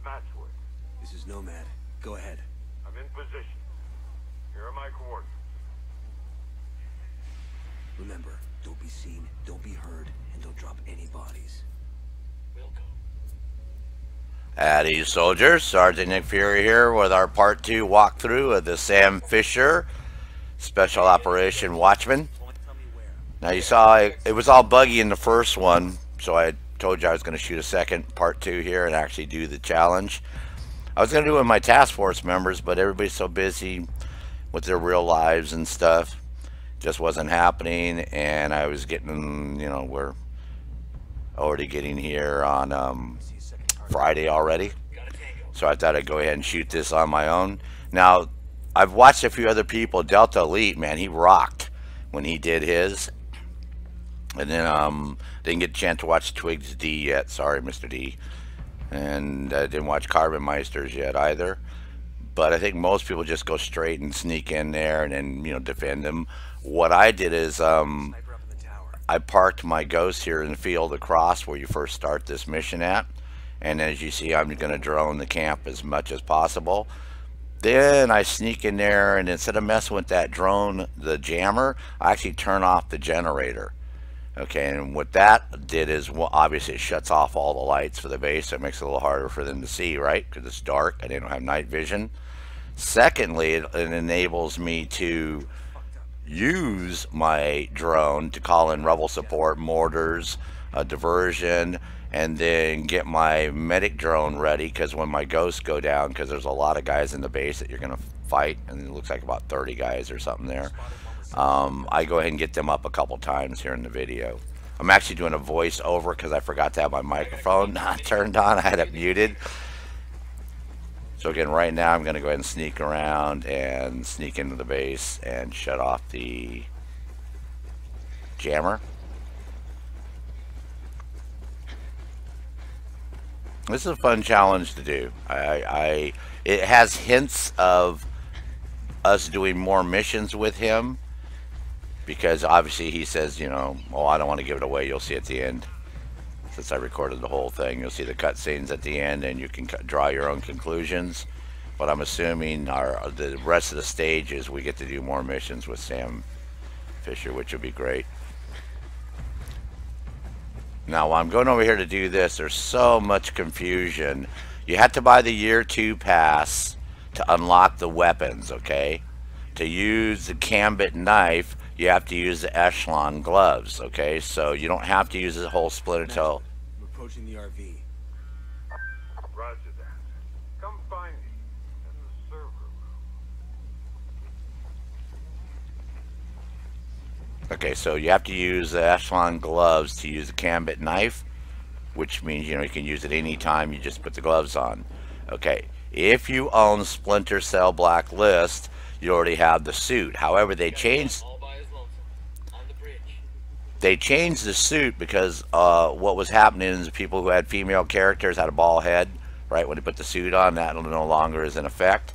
matchwood. This is Nomad. Go ahead. I'm in position. Here are my coordinates. Remember, don't be seen, don't be heard, and don't drop any bodies. Howdy, soldiers. Sergeant Nick Fury here with our Part 2 walkthrough of the Sam Fisher Special Operation Watchman. Now you saw it was all buggy in the first one, so I told you I was going to shoot a second Part 2 here and actually do the challenge. I was going to do it with my task force members, but everybody's so busy with their real lives and stuff. Just wasn't happening, and I was getting, you know, we're already getting here on Friday already, so I thought I'd go ahead and shoot this on my own. Now, I've watched a few other people. Delta Elite, man, he rocked when he did his. And then didn't get a chance to watch Twigs D yet. Sorry, Mr. D. And didn't watch Carbon Meisters yet either. But I think most people just go straight and sneak in there and then, you know, defend them. What I did is I parked my Ghost here in the field across where you first start this mission at. And as you see, I'm going to drone the camp as much as possible. Then I sneak in there, and instead of messing with that drone, the jammer, I actually turn off the generator. Okay, and what that did is, well, obviously it shuts off all the lights for the base, so it makes it a little harder for them to see, right? Because it's dark, and they don't have night vision. Secondly, it enables me to use my drone to call in rebel support, mortars, diversion, and then get my medic drone ready, because when my ghosts go down, because there's a lot of guys in the base that you're going to fight, and it looks like about 30 guys or something there, I go ahead and get them up a couple times here in the video. I'm actually doing a voice over because I forgot to have my microphone not turned on. I had it muted. So again, right now I'm going to go ahead and sneak around and sneak into the base and shut off the jammer. This is a fun challenge to do. It has hints of us doing more missions with him, because obviously he says, you know, oh, I don't want to give it away. You'll see at the end. Since I recorded the whole thing, you'll see the cutscenes at the end, and you can draw your own conclusions. But I'm assuming the rest of the stages we get to do more missions with Sam Fisher, which would be great. Now, while I'm going over here to do this, there's so much confusion. You have to buy the Year 2 pass to unlock the weapons, okay? To use the Gambit knife, you have to use the Echelon gloves, okay? So you don't have to use the whole Splinter Cell. I'm approaching the RV. Roger that. Come find me in the server room. Okay, so you have to use the Echelon gloves to use the Gambit knife, which means, you know, you can use it anytime you just put the gloves on. Okay, if you own Splinter Cell Blacklist, you already have the suit. However, they changed the suit because what was happening is people who had female characters had a bald head, right? When they put the suit on, that no longer is in effect.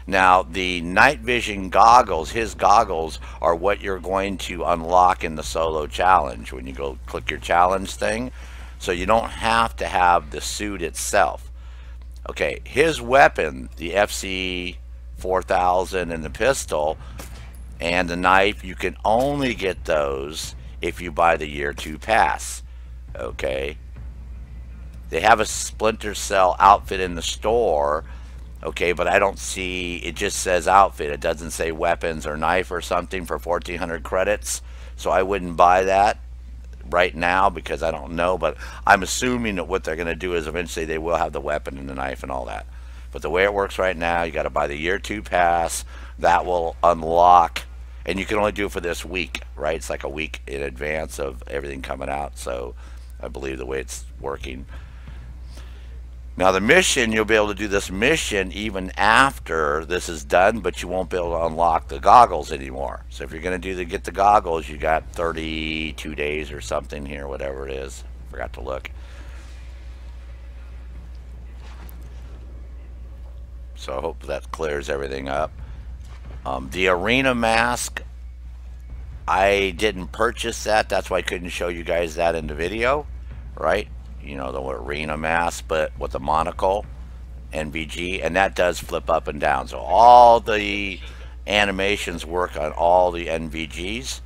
Now, the night vision goggles, his goggles, are what you're going to unlock in the solo challenge when you go click your challenge thing. So you don't have to have the suit itself. Okay, his weapon, the FC 4000 and the pistol and the knife, you can only get those if you buy the Year 2 pass. Okay, they have a Splinter Cell outfit in the store. Okay, but I don't see, it just says outfit. It doesn't say weapons or knife or something for 1,400 credits. So I wouldn't buy that right now because I don't know. But I'm assuming that what they're going to do is eventually they will have the weapon and the knife and all that. But the way it works right now, you got to buy the Year 2 pass. That will unlock, and you can only do it for this week, right? It's like a week in advance of everything coming out. So I believe the way it's working. Now the mission, you'll be able to do this mission even after this is done, but you won't be able to unlock the goggles anymore. So if you're going to get the goggles, you got 32 days or something here, whatever it is. Forgot to look. So I hope that clears everything up. The arena mask, I didn't purchase that. That's why I couldn't show you guys that in the video, right? You know, the arena mask, but with the monocle. NVG, and that does flip up and down. So all the animations work on all the NVGs.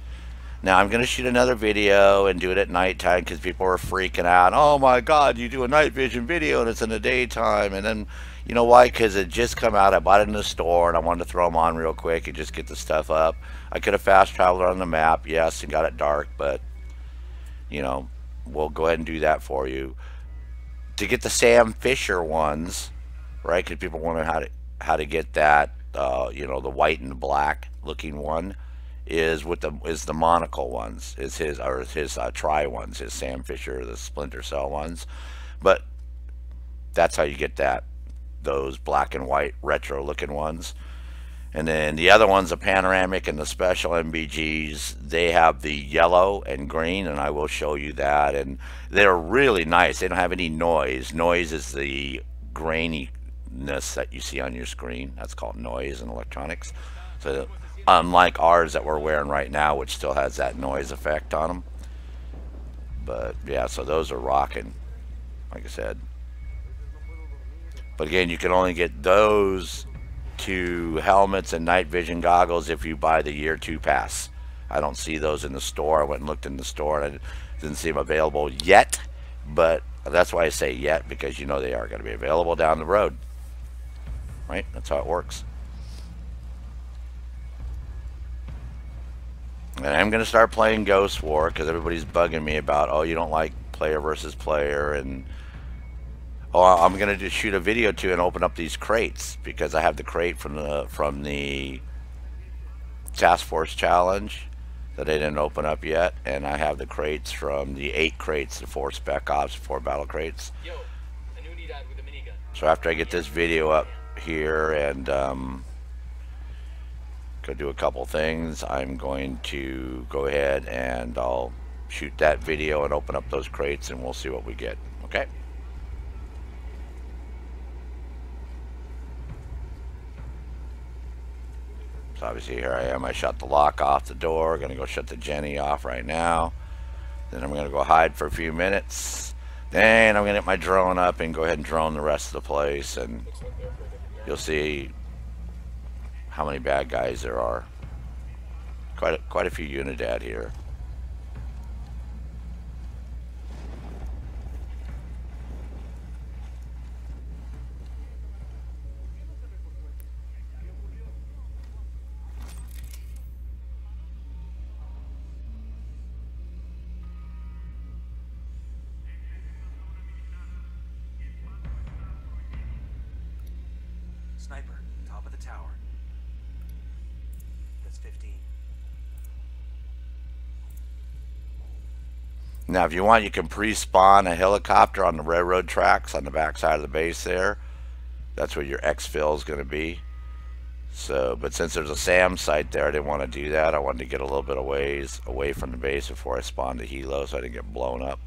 Now I'm going to shoot another video and do it at nighttime because people are freaking out. Oh my God, you do a night vision video and it's in the daytime. And then, you know why? Because it just come out. I bought it in the store and I wanted to throw them on real quick and just get the stuff up. I could have fast traveled on the map, yes, and got it dark, but, you know, we'll go ahead and do that for you. To get the Sam Fisher ones, right, because people want to know how to get that, you know, the white and black looking one. Is the monocle ones, is his tri ones, his Sam Fisher, the Splinter Cell ones, but that's how you get those black and white retro looking ones. And then the other ones, the panoramic and the special MBGs, they have the yellow and green, and I will show you that, and they're really nice. They don't have any noise. Noise is the graininess that you see on your screen. That's called noise in electronics. So unlike ours that we're wearing right now, which still has that noise effect on them. But yeah, so those are rocking, like I said. But again, you can only get those two helmets and night vision goggles if you buy the year 2 pass. I don't see those in the store. I went and looked in the store and I didn't see them available yet, but that's why I say yet, because you know they are going to be available down the road, right? That's how it works. And I'm going to start playing Ghost War because everybody's bugging me about, oh, you don't like player versus player, and oh, I'm going to just shoot a video too and open up these crates because I have the crate from the Task Force Challenge that I didn't open up yet, and I have the crates from the 8 crates, the 4 Spec Ops, 4 battle crates. So after I get this video up here and go do a couple things, I'm going to go ahead and I'll shoot that video and open up those crates and we'll see what we get. Okay. So obviously here I am. I shut the lock off the door. Gonna go shut the Jenny off right now. Then I'm gonna go hide for a few minutes. Then I'm gonna get my drone up and go ahead and drone the rest of the place, and you'll see how many bad guys there are. Quite a few Unidad here. Sniper, top of the tower. That's 15. Now, if you want, you can pre-spawn a helicopter on the railroad tracks on the back side of the base there. That's where your exfil is going to be. So, but since there's a SAM site there, I didn't want to do that. I wanted to get a little bit of ways away from the base before I spawned the helo, so I didn't get blown up.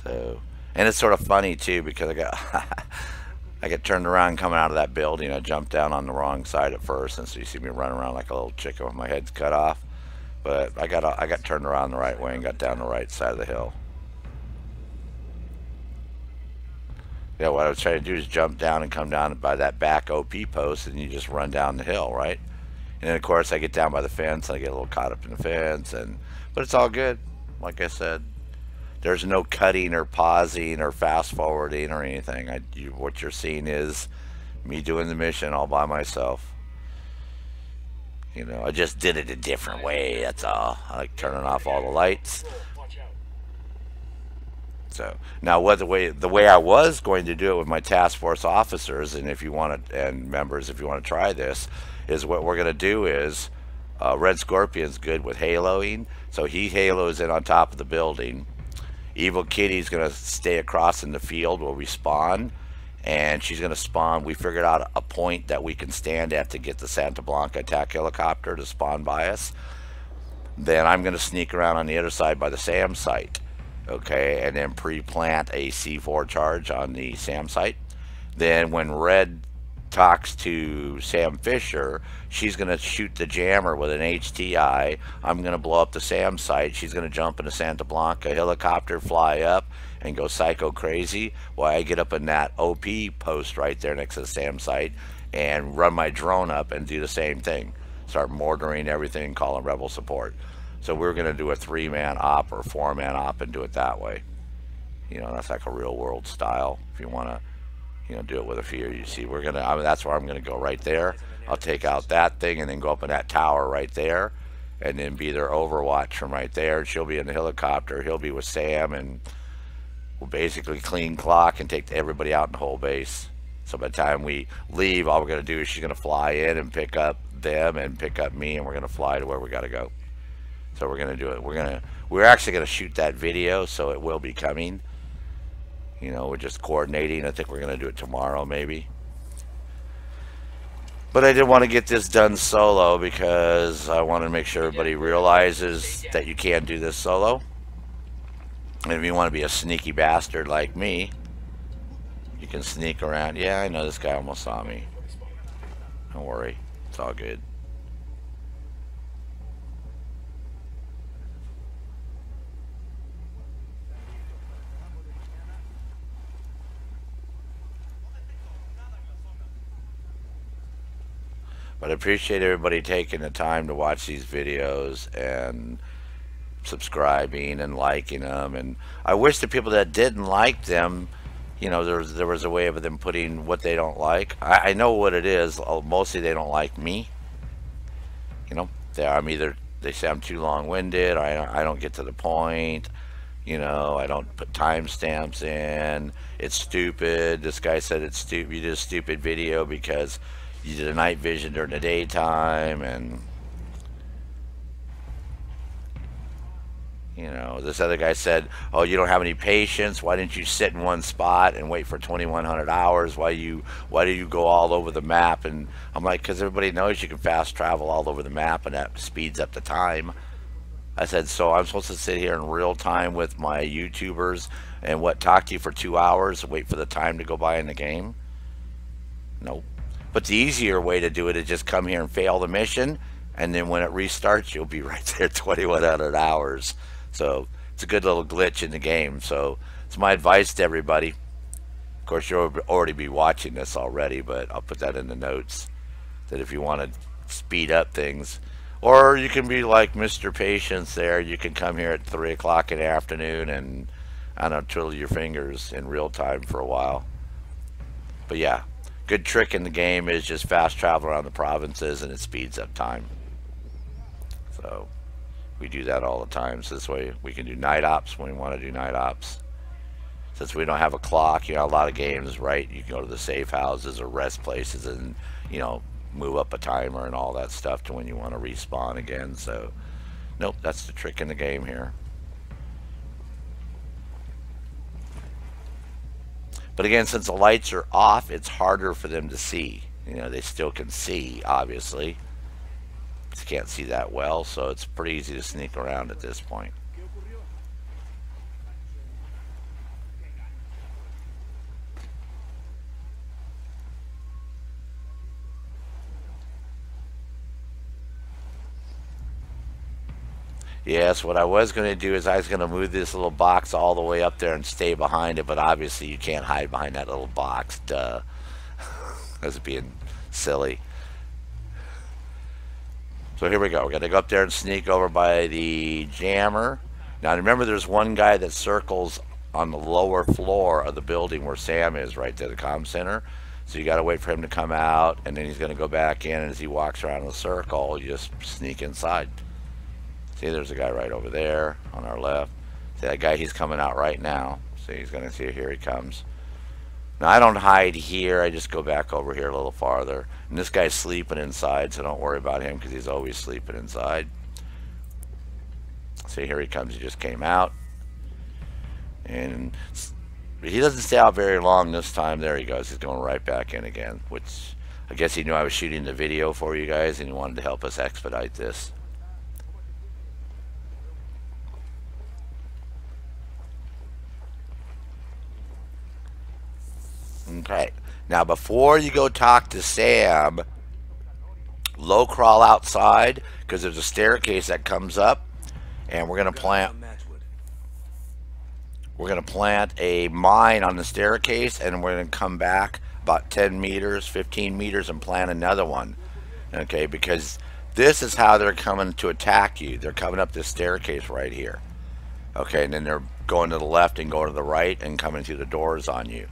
So, and it's sort of funny too because I get turned around coming out of that building. I jumped down on the wrong side at first, and so you see me running around like a little chicken with my head cut off. But I got turned around the right way and got down the right side of the hill. Yeah, what I was trying to do is jump down and come down by that back OP post, and you just run down the hill, right? And then of course I get down by the fence, and I get a little caught up in the fence, but it's all good. Like I said, there's no cutting or pausing or fast forwarding or anything. What you're seeing is me doing the mission all by myself. You know, I just did it a different way, that's all. I like turning off all the lights. So now, the way I was going to do it with my task force officers, and if you want to, and members, if you want to try this, is what we're going to do is Red Scorpion's good with haloing, so he halos in on top of the building. Evil Kitty's going to stay across in the field where we spawn, and she's going to spawn. We figured out a point that we can stand at to get the Santa Blanca attack helicopter to spawn by us. Then I'm going to sneak around on the other side by the SAM site, okay, and then pre-plant a C4 charge on the SAM site. Then when Red talks to Sam Fisher, she's going to shoot the jammer with an HTI. I'm going to blow up the SAM site. She's going to jump in a Santa Blanca helicopter, fly up, and go psycho crazy, well, I get up in that OP post right there next to the SAM site and run my drone up and do the same thing. Start mortaring everything, calling rebel support. So we're going to do a 3-man op or 4-man op and do it that way. You know, that's like a real world style. If you want to, you know, do it with a few, you see, we're going to, I mean, that's where I'm going to go right there. I'll take out that thing and then go up in that tower right there and then be their overwatch from right there. She'll be in the helicopter. He'll be with Sam, and we'll basically clean clock and take everybody out in the whole base. So by the time we leave, all we're going to do is she's going to fly in and pick up them and pick up me, and we're going to fly to where we got to go. So we're going to do it. We're actually going to shoot that video, so it will be coming. You know, we're just coordinating. I think we're going to do it tomorrow maybe. But I did want to get this done solo because I want to make sure everybody realizes that you can do this solo. And if you want to be a sneaky bastard like me, you can sneak around. Yeah, I know this guy almost saw me. Don't worry. It's all good. But I appreciate everybody taking the time to watch these videos and subscribing and liking them. And I wish the people that didn't like them, you know, there was a way of them putting what they don't like. I know what it is. Mostly they don't like me. You know, they say I'm too long-winded, or I don't get to the point. You know, I don't put timestamps in. It's stupid. This guy said it's stupid. You did a stupid video because you did a night vision during the daytime, and you know, this other guy said, oh, you don't have any patience. Why didn't you sit in one spot and wait for 2,100 hours? Why do you go all over the map? And I'm like, because everybody knows you can fast travel all over the map, and that speeds up the time. I said, so I'm supposed to sit here in real time with my YouTubers and talk to you for 2 hours and wait for the time to go by in the game? Nope. But the easier way to do it is just come here and fail the mission, and then when it restarts, you'll be right there 2,100 hours. So it's a good little glitch in the game. So it's my advice to everybody. Of course, you'll already be watching this already, but I'll put that in the notes, that if you want to speed up things, or you can be like Mr. Patience there, you can come here at 3 o'clock in the afternoon and, I don't know, twiddle your fingers in real time for a while. But yeah. Good trick in the game is just fast travel around the provinces, and it speeds up time. So we do that all the time. So this way we can do night ops when we want to do night ops. Since we don't have a clock, you know, a lot of games, right? You can go to the safe houses or rest places and, you know, move up a timer and all that stuff to when you want to respawn again. So nope, that's the trick in the game here. But again, since the lights are off, it's harder for them to see. You know, they still can see, obviously. Just can't see that well, so it's pretty easy to sneak around at this point. Yes, what I was going to do is I was going to move this little box all the way up there and stay behind it, but obviously you can't hide behind that little box, duh. That's being silly. So here we go. We're going to go up there and sneak over by the jammer. Now remember, there's one guy that circles on the lower floor of the building where Sam is, right there, the comm center. So you got to wait for him to come out, and then he's going to go back in, and as he walks around the circle, you just sneak inside. See, there's a guy right over there on our left. See that guy? He's coming out right now. See, he's going to see, here he comes. Now, I don't hide here. I just go back over here a little farther. And this guy's sleeping inside, so don't worry about him because he's always sleeping inside. See, here he comes. He just came out. And he doesn't stay out very long this time. There he goes. He's going right back in again, which I guess he knew I was shooting the video for you guys, and he wanted to help us expedite this. Okay, now before you go talk to Sam, low crawl outside, because there's a staircase that comes up, and we're going to plant We're going to plant a mine on the staircase, and we're going to come back about 10 meters, 15 meters, and plant another one. Okay, because this is how they're coming to attack you. They're coming up this staircase right here. Okay, and then they're going to the left and going to the right and coming through the doors on you.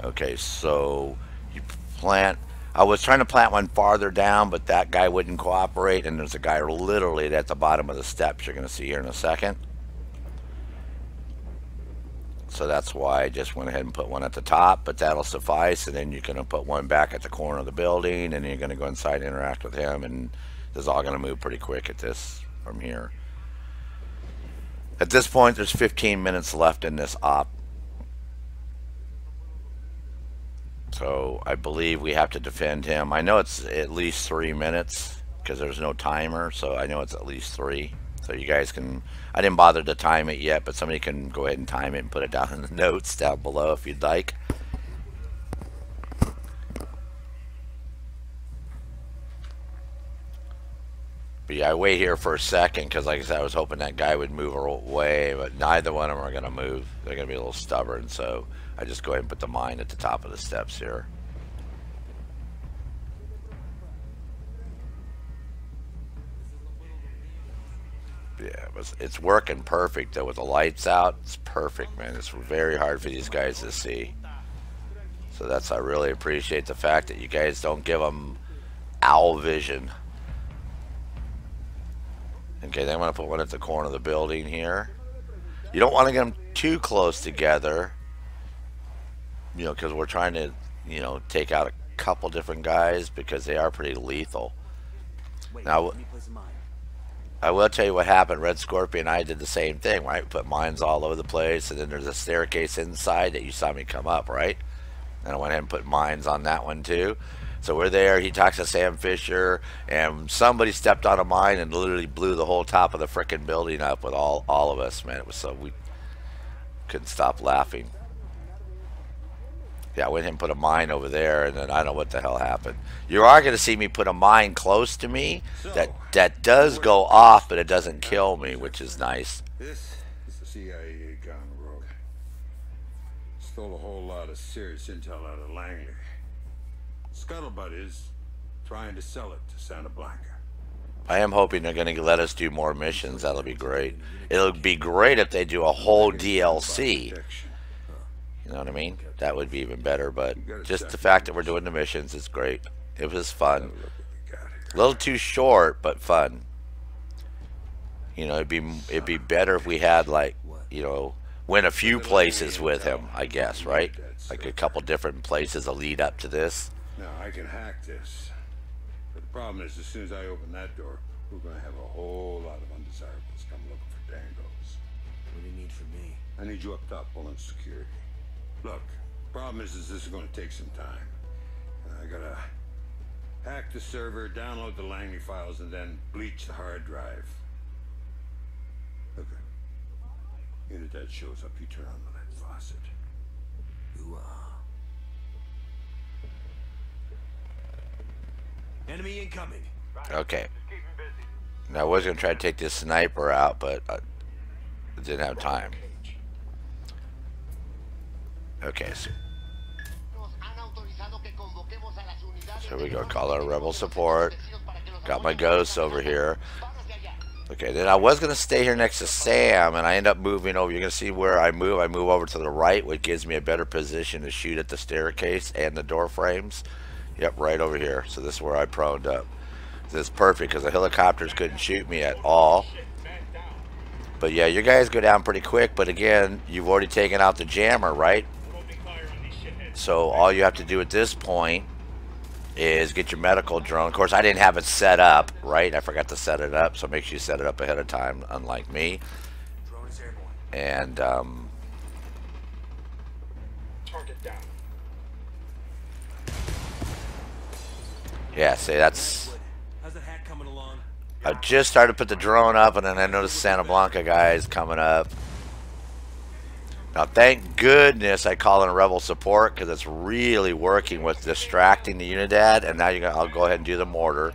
Okay, so you plant. I was trying to plant one farther down, but that guy wouldn't cooperate, and there's a guy literally at the bottom of the steps you're going to see here in a second. So that's why I just went ahead and put one at the top, but that'll suffice, and then you're going to put one back at the corner of the building, and then you're going to go inside and interact with him, and this is all going to move pretty quick at this from here. At this point, there's 15 minutes left in this op. So I believe we have to defend him. I know it's at least 3 minutes because there's no timer, so I know it's at least 3. So you guys can, I didn't bother to time it yet, but somebody can go ahead and time it and put it down in the notes down below if you'd like. But yeah, I wait here for a second because, like I said, I was hoping that guy would move away, but neither one of them are going to move. They're going to be a little stubborn, so I just go ahead and put the mine at the top of the steps here. Yeah, it's working perfect though with the lights out. It's perfect, man. It's very hard for these guys to see. So I really appreciate the fact that you guys don't give them owl vision. Okay, then I'm going to put one at the corner of the building here. You don't want to get them too close together, you know, because we're trying to, you know, take out a couple different guys because they are pretty lethal. Now, I will tell you what happened. Red Scorpion and I did the same thing, right? We put mines all over the place, and then there's a staircase inside that you saw me come up, right? And I went ahead and put mines on that one too. So we're there. He talks to Sam Fisher, and somebody stepped on a mine and literally blew the whole top of the frickin' building up with all of us, man. It was so we couldn't stop laughing. Yeah, I went ahead and put a mine over there, and then I don't know what the hell happened. You are going to see me put a mine close to me that does go off, but it doesn't kill me, which is nice. This is the CIA gone rogue. Stole a whole lot of serious intel out of Langley. Scuttlebutt is trying to sell it to Santa Blanca. I am hoping they're going to let us do more missions. That'll be great. It'll be great if they do a whole DLC. You know what I mean? That would be even better, but just the fact that we're doing the missions is great. It was fun. A little too short, but fun. You know, it'd be better if we had, like, you know, went a few places with him, I guess, right? Like a couple different places to lead up to this. Now, I can hack this. But the problem is, as soon as I open that door, we're going to have a whole lot of undesirables come looking for Dangos. What do you need from me? I need you up top pulling security. Look, the problem is this is going to take some time. I gotta hack the server, download the Langley files, and then bleach the hard drive. Okay. Unidad shows up, you turn on the lead faucet. Enemy incoming. Okay. Now I was going to try to take this sniper out, but I didn't have time. Okay, so here we go. Call our rebel support. Got my ghosts over here. Okay, then I was going to stay here next to Sam, and I end up moving over. You're going to see where I move. I move over to the right, which gives me a better position to shoot at the staircase and the door frames. Yep, right over here. So this is where I proned up. This is perfect because the helicopters couldn't shoot me at all. But yeah, you guys go down pretty quick. But again, you've already taken out the jammer, right? So all you have to do at this point is get your medical drone. Of course, I didn't have it set up, right? I forgot to set it up. So make sure you set it up ahead of time, unlike me. And yeah, see, that's... How's the hack coming along? I just started to put the drone up, and then I noticed Santa Blanca guys coming up. Now, thank goodness I call in rebel support because it's really working with distracting the Unidad. And now I'll go ahead and do the mortar.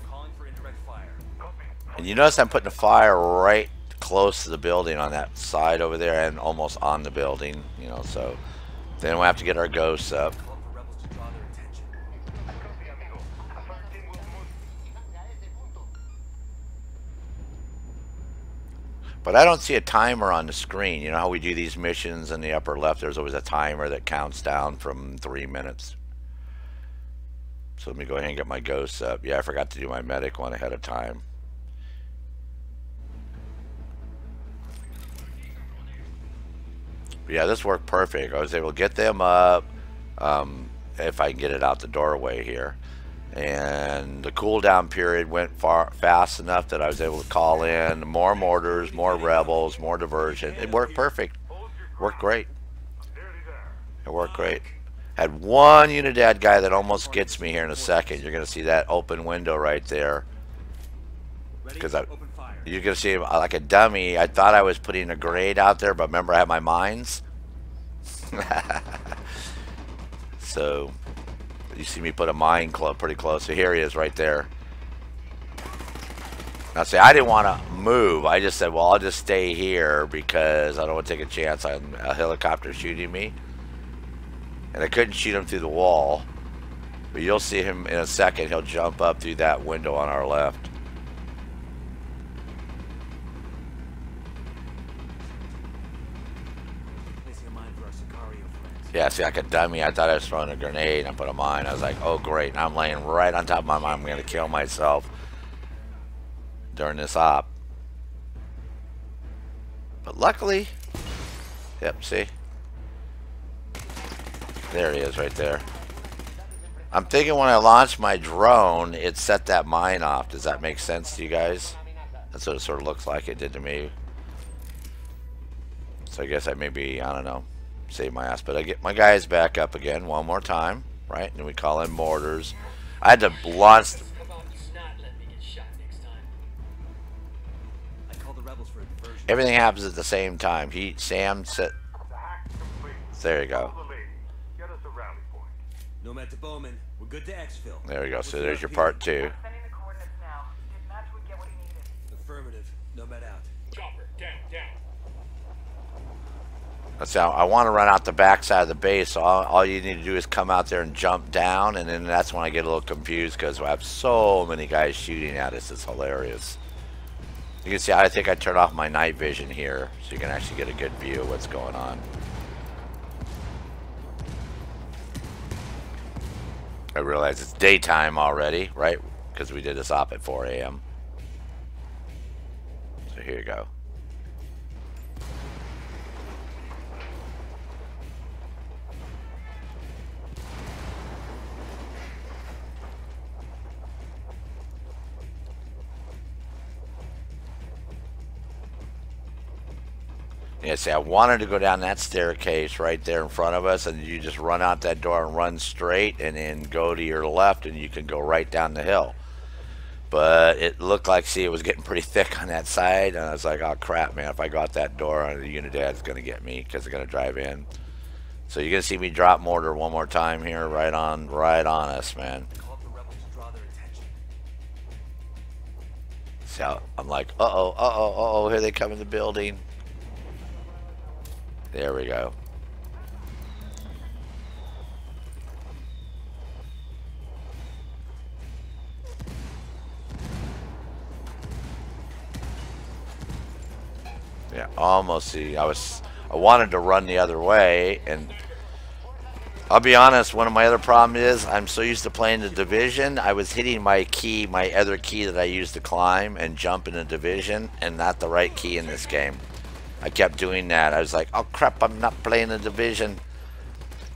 Calling for indirect fire. And you notice I'm putting a fire right close to the building on that side over there and almost on the building, you know, so then we'll have to get our ghosts up. But I don't see a timer on the screen. You know how we do these missions in the upper left? There's always a timer that counts down from 3 minutes. So let me go ahead and get my ghosts up. Yeah, I forgot to do my medic one ahead of time. But yeah, this worked perfect. I was able to get them up if I can get it out the doorway here. And the cooldown period went fast enough that I was able to call in more mortars, more rebels, more diversion. It worked perfect. Worked great. It worked great. Had one Unidad guy that almost gets me here in a second. You're going to see that open window right there. Because you're going to see like a dummy. I thought I was putting a grenade out there, but remember I had my mines. So you see me put a mine pretty close. So here he is right there. Now see, I didn't want to move. I just said, well, I'll just stay here because I don't want to take a chance on a helicopter shooting me. And I couldn't shoot him through the wall. But you'll see him in a second. He'll jump up through that window on our left. Yeah, see, like a dummy. I thought I was throwing a grenade and I put a mine. I was like, oh, great. Now I'm laying right on top of my mine. I'm going to kill myself during this op. But luckily, yep, see? There he is right there. I'm thinking when I launched my drone, it set that mine off. Does that make sense to you guys? That's what it sort of looks like it did to me. So I guess I maybe, I don't know, save my ass. But I get my guys back up again one more time, right? And we call in mortars. I had to launch. Everything happens at the same time. Sam said, there you go. Nomad to Bowman. We're good to exfil. There we go. So there's your part 2. Affirmative. Nomad out. Chopper, down. That's how I want to run out the back side of the base. So all you need to do is come out there and jump down, and then that's when I get a little confused because I have so many guys shooting at us. It's hilarious. You can see I think I turned off my night vision here, so you can actually get a good view of what's going on. I realize it's daytime already, right? Because we did this op at 4 a.m. So here you go. Yeah, see, I wanted to go down that staircase right there in front of us, and you just run out that door and run straight, and then go to your left, and you can go right down the hill. But it looked like, see, it was getting pretty thick on that side, and I was like, oh, crap, man, if I go out that door, the Unidad's going to get me because they're going to drive in. So you're going to see me drop mortar one more time here, right on us, man. So I'm like, uh-oh, here they come in the building. There we go. Yeah, almost. See, I wanted to run the other way, and I'll be honest, one of my other problems is I'm so used to playing the Division, I was hitting my other key that I used to climb and jump in the Division, and not the right key in this game. I kept doing that. I was like, oh crap, I'm not playing the Division.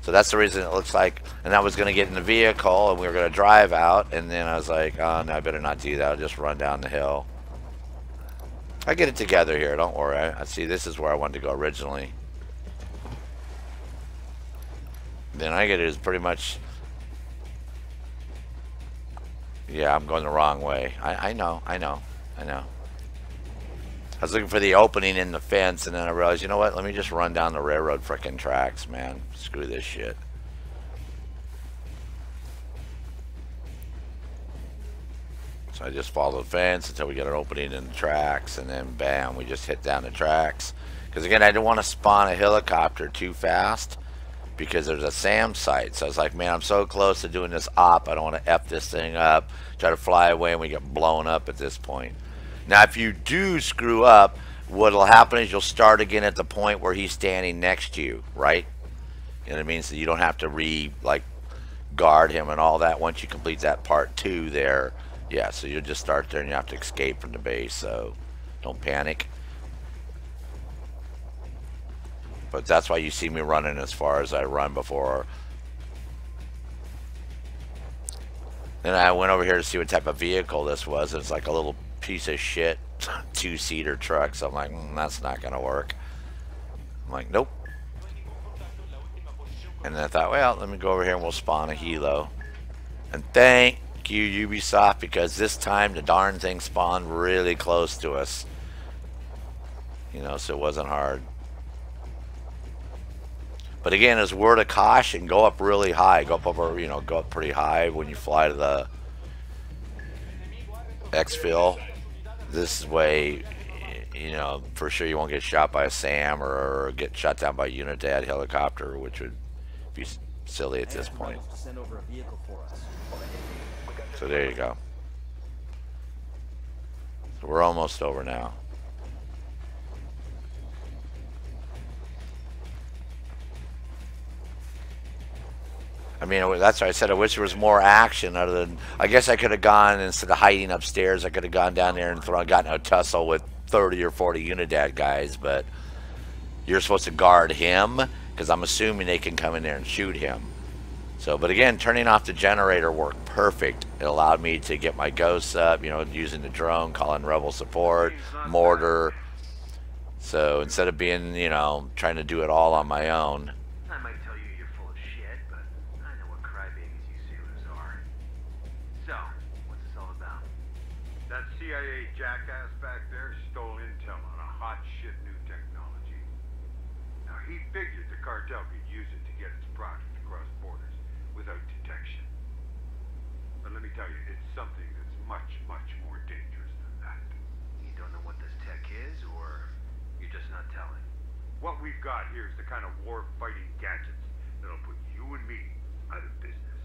So that's the reason it looks like, and I was going to get in the vehicle and we were going to drive out, and then I was like, oh no, I better not do that. I'll just run down the hill. I get it together here, don't worry. I see, this is where I wanted to go originally. Then I get it is pretty much, yeah, I'm going the wrong way. I know. I was looking for the opening in the fence, and then I realized, you know what? Let me just run down the railroad frickin' tracks, man. Screw this shit. So I just follow the fence until we get an opening in the tracks, and then bam, we just hit down the tracks. Because again, I didn't want to spawn a helicopter too fast because there's a SAM site. So I was like, man, I'm so close to doing this op, I don't want to F this thing up, try to fly away, and we get blown up at this point. Now, if you do screw up, what'll happen is you'll start again at the point where he's standing next to you, right? You know what I mean? So you don't have to guard him and all that once you complete that part 2 there. Yeah, so you'll just start there and you have to escape from the base, so don't panic. But that's why you see me running as far as I run before. Then I went over here to see what type of vehicle this was. It's like a little piece of shit 2-seater truck. So I'm like, that's not going to work. I'm like, nope. And then I thought, well, let me go over here and we'll spawn a helo. And thank you, Ubisoft, because this time the darn thing spawned really close to us. You know, so it wasn't hard. But again, as a word of caution, go up really high. Go up over, you know, go up pretty high when you fly to the exfil. This way, you know, for sure you won't get shot by a SAM or get shot down by a Unidad helicopter, which would be silly at this point. So there you go. So we're almost over now. I mean, that's why I said I wish there was more action other than, I guess I could have gone, instead of hiding upstairs, I could have gone down there and gotten a tussle with 30 or 40 Unidad guys, but you're supposed to guard him, because I'm assuming they can come in there and shoot him. So, but again, turning off the generator worked perfect. It allowed me to get my ghosts up, you know, using the drone, calling rebel support, mortar. So instead of being, you know, trying to do it all on my own. I might tell you you're full of shit, but I know what crybabies you sailors are. So, what's this all about? That CIA jackass back there stole intel on a hot shit new technology. Now, he figured the cartel could use it to get its product across borders without detection. But let me tell you, it's something that's much, much more dangerous than that. You don't know what this tech is, or you're just not telling? What we've got here is the kind of war-fighting gadgets that'll put you and me out of business.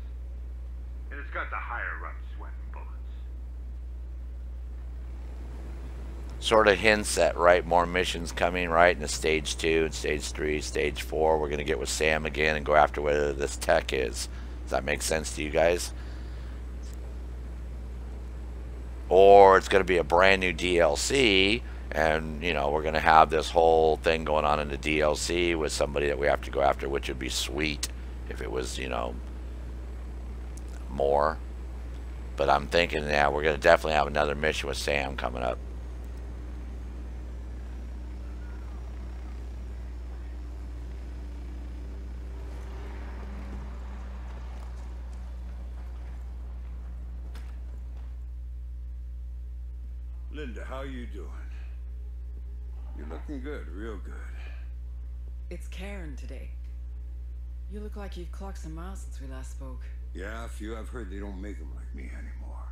And it's got the higher-ups sweating bullets. Sort of hints at, right, more missions coming, right, in the stage 2 and stage 3, stage 4. We're going to get with Sam again and go after where this tech is. Does that make sense to you guys? Or it's going to be a brand new DLC, and, you know, we're going to have this whole thing going on in the DLC with somebody that we have to go after, which would be sweet if it was, you know, more. But I'm thinking, yeah, we're going to definitely have another mission with Sam coming up. Linda, how you doing? You're looking good, real good. It's Karen today. You look like you've clocked some miles since we last spoke. Yeah, a few. I've heard they don't make them like me anymore.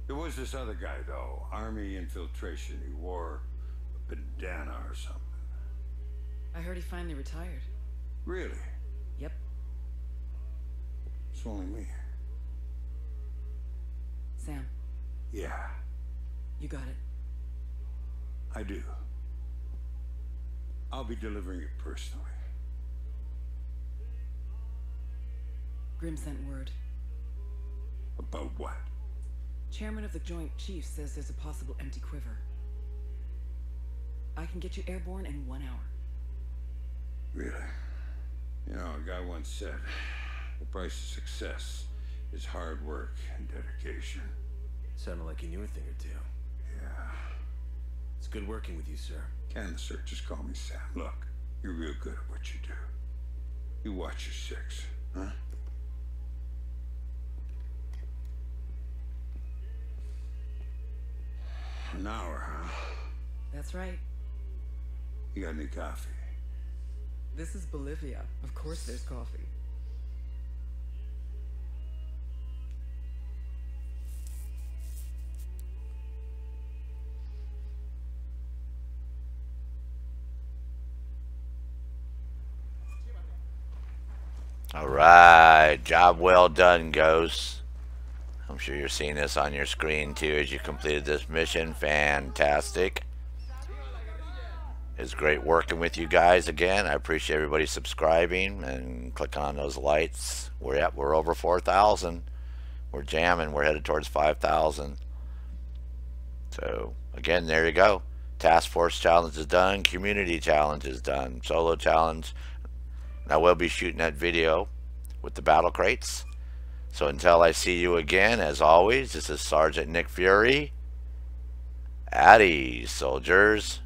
There was this other guy, though. Army Infiltration. He wore a bandana or something. I heard he finally retired. Really? Yep. It's only me. Sam, Yeah, you got it. I do. I'll be delivering it personally. Grim sent word. About what? Chairman of the Joint Chiefs says there's a possible empty quiver. I can get you airborne in 1 hour. Really? You know, a guy once said, the price of success is hard work and dedication. Sounded like you knew a thing or two. Yeah. It's good working with you, sir. Can the sir, just call me Sam. Look, you're real good at what you do. You watch your six, huh? An hour, huh? That's right. You got any coffee? This is Bolivia. Of course there's coffee. Alright, job well done, Ghost. I'm sure you're seeing this on your screen too as you completed this mission. Fantastic. It's great working with you guys again. I appreciate everybody subscribing and clicking on those lights. We're over 4,000. We're jamming. We're headed towards 5,000. So again, there you go. Task Force challenge is done. Community challenge is done. Solo challenge. And I will be shooting that video with the battle crates. So until I see you again, as always, this is Sergeant Nick Fury. At ease, soldiers.